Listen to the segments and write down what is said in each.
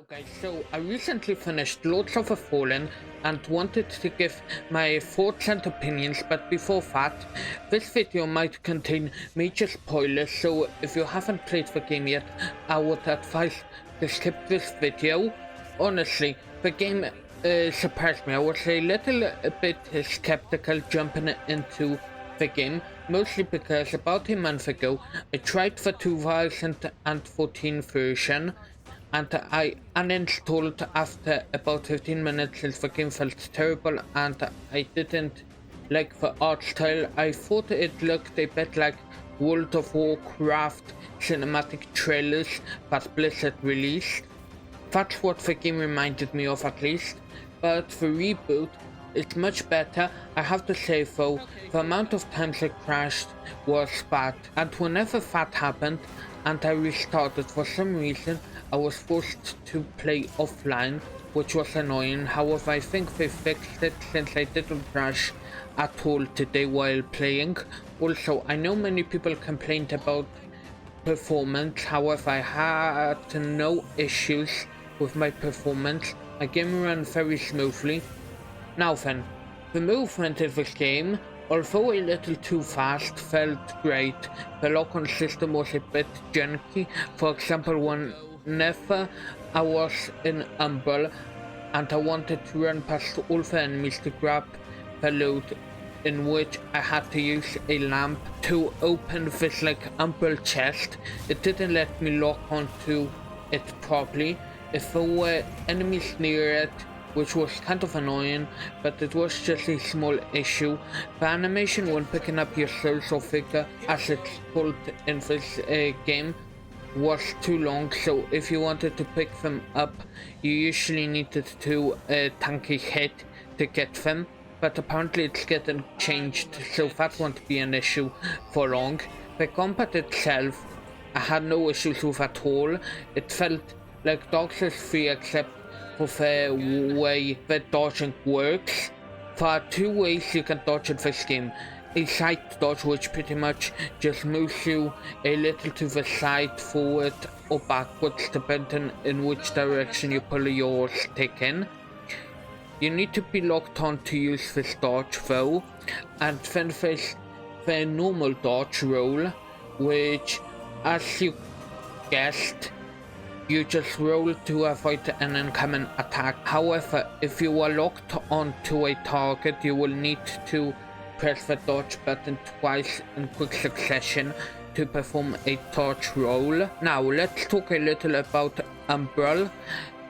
Hello guys, so I recently finished Lords of the Fallen and wanted to give my thoughts and opinions, but before that, this video might contain major spoilers, so if you haven't played the game yet, I would advise to skip this video. Honestly, the game surprised me. I was a little bit skeptical jumping into the game, mostly because about a month ago I tried the 2014 version and I uninstalled after about 15 minutes since the game felt terrible and I didn't like the art style. I thought it looked a bit like World of Warcraft cinematic trailers that Blizzard released. That's what the game reminded me of, at least, but the reboot is much better. I have to say though, the amount of times I crashed was bad, and whenever that happened and I restarted, for some reason I was forced to play offline, which was annoying. However, I think they fixed it since I didn't crash at all today while playing. Also, I know many people complained about performance, however I had no issues with my performance. My game ran very smoothly. Now then, the movement in this game, although a little too fast, felt great. The lock-on system was a bit janky. For example, whenever I was in Umbral and I wanted to run past all the enemies to grab the loot, in which I had to use a lamp to open this like Umbral chest, it didn't let me lock onto it properly. If there were enemies near it, which was kind of annoying, but it was just a small issue. The animation when picking up your souls or figure, as it's called in this game, was too long, so if you wanted to pick them up, you usually needed to tank a hit to get them, but apparently it's getting changed, so that won't be an issue for long. The combat itself, I had no issues with at all. It felt like Dark Souls 3 except for the way the dodging works. There are two ways you can dodge in this game. A side dodge, which pretty much just moves you a little to the side, forward or backwards depending in which direction you pull your stick in. You need to be locked on to use this dodge though, and then there's the normal dodge roll, which, as you guessed, you just roll to avoid an incoming attack. However, if you are locked onto a target, you will need to press the dodge button twice in quick succession to perform a dodge roll. Now let's talk a little about Umbral.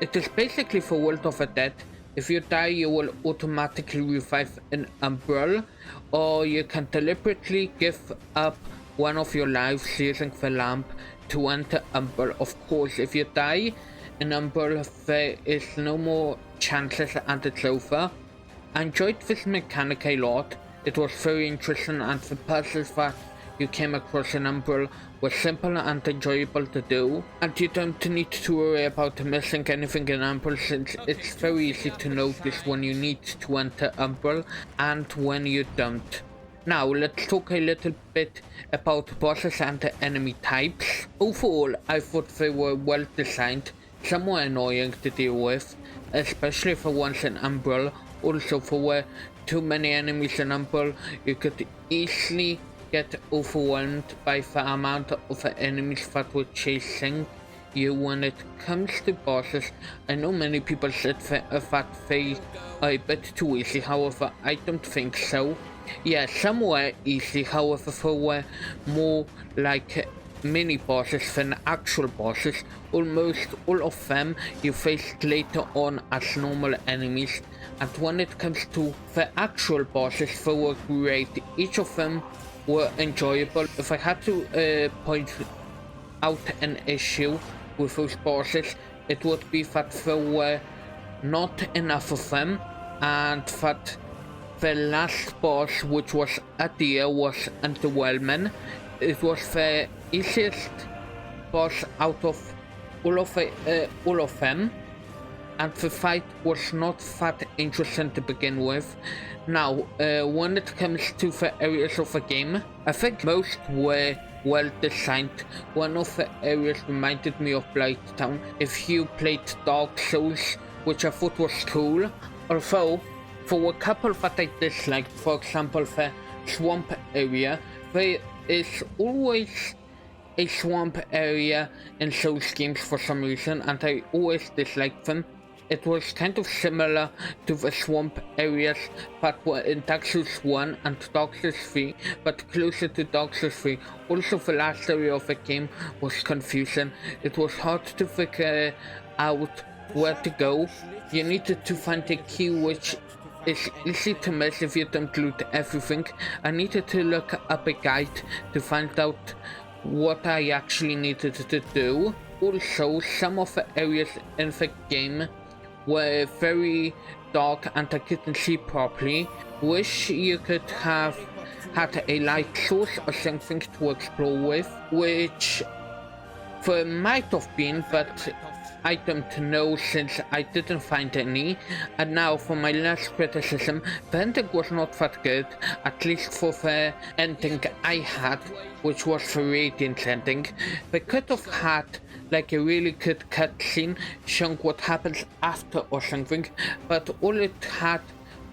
It is basically the World of the Dead. If you die, you will automatically revive in Umbral, or you can deliberately give up one of your lives using the lamp to enter Umbral. Of course, if you die in Umbral, there is no more chances and it's over. I enjoyed this mechanic a lot. It was very interesting, and the puzzles that you came across in Umbral were simple and enjoyable to do, and you don't need to worry about missing anything in Umbral, since it's very easy to notice when you need to enter Umbral and when you don't. Now let's talk a little bit about bosses and the enemy types. Overall, I thought they were well designed. Some were annoying to deal with, especially the ones in Umbral. Also, there were too many enemies in Umbral. You could easily get overwhelmed by the amount of enemies that were chasing you. When it comes to bosses, I know many people said that they are a bit too easy. However, I don't think so. Yeah, some were easy, however there were more like mini bosses than actual bosses. Almost all of them you faced later on as normal enemies, and when it comes to the actual bosses, they were great. Each of them were enjoyable. If I had to point out an issue with those bosses, it would be that there were not enough of them, and that the last boss, which was Adir, was underwhelming. It was the easiest boss out of all of them, and the fight was not that interesting to begin with. Now, when it comes to the areas of the game, I think most were well designed. One of the areas reminded me of Blighttown if you played Dark Souls, which I thought was cool. Although, for a couple that I disliked, for example the swamp area, there is always a swamp area in Souls games for some reason, and I always disliked them. It was kind of similar to the swamp areas that were in Dark Souls 1 and Dark Souls 3, but closer to Dark Souls 3. Also, the last area of the game was confusing. It was hard to figure out where to go. You needed to find a key, which is easy to miss if you don't loot everything. I needed to look up a guide to find out what I actually needed to do. Also, some of the areas in the game were very dark and I couldn't see properly. Wish you could have had a light source or something to explore with, which there might have been, but I don't know since I didn't find any. And now for my last criticism, the ending was not that good, at least for the ending I had, which was the Radiant ending. They could have had like a really good cutscene showing what happens after or something, but all it had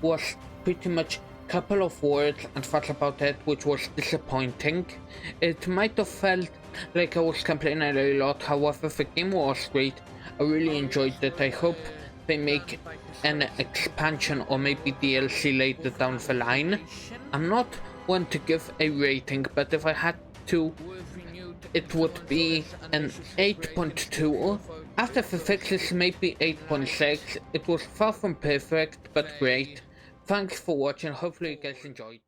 was pretty much a couple of words and that's about it, which was disappointing. It might have felt like I was complaining a lot, however the game was great. I really enjoyed it. I hope they make an expansion or maybe DLC later down the line. I'm not one to give a rating, but if I had to, it would be an 8.2. After the fixes, maybe 8.6. It was far from perfect, but great. Thanks for watching. Hopefully you guys enjoyed.